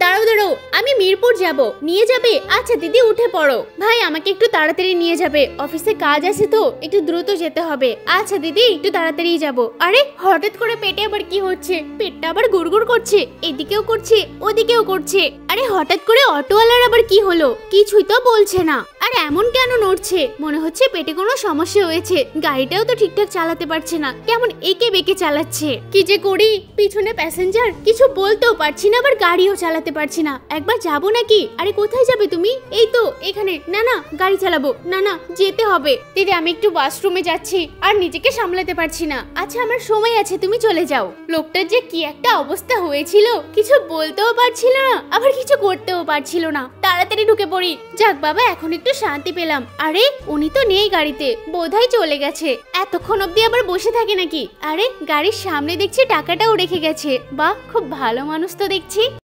দাঁড়াও দাঁড়াও, আমি মিরপুর যাব, নিয়ে যাবে? আচ্ছা দিদি উঠে পড়ো। ভাই আমাকে একটু তাড়াতাড়ি নিয়ে যাবে, অফিসে কাজ আছে তো, একটু দ্রুত যেতে হবে। আচ্ছা দিদি একটু তাড়াতাড়ি যাব। আরে হঠাৎ করে পেটে আবার কি হচ্ছে? পেটটা আবার গুড়গুড় করছে, এদিকেও করছে ওদিকেও করছে। আরে হঠাৎ করে অটোওয়ালার আবার কি হলো? কিছুই তো বলছে না। আর এমন কেন নড়ছে? মনে হচ্ছে পেটে কোনো সমস্যা হয়েছে। গাড়িটাও তো ঠিকঠাক চালাতে পারছে না, কেমন একে বেঁকে চালাচ্ছে। কি যে করি, পিছনে প্যাসেঞ্জার, কিছু বলতেও পারছি না, আবার গাড়িও চালাতে পারছি না। একবার যাবো নাকি? আরে কোথায় যাবে তুমি? এই তো এখানে। না না, গাড়ি চালাবো না, না যেতে হবে। দিদি আমি একটু ওয়াশরুমে যাচ্ছি, আর নিজেকে সামলাতে পারছি না। আচ্ছা আমার সময় আছে, তুমি চলে যাও। লোকটার যে কি একটা অবস্থা হয়েছিল, কিছু বলতেও পারছিল না, আবার কিছু করতেও পারছিল না। তাড়াতাড়ি ঢুকে পড়ি। যাক বাবা, এখন একটু শান্তি পেলাম। আরে উনি তো নেই গাড়িতে, বোধহয় চলে গেছে। এতক্ষণ অব্দি আবার বসে থাকে নাকি? আরে গাড়ির সামনে দেখছি টাকাটাও রেখে গেছে। বাহ, খুব ভালো মানুষ তো দেখছি।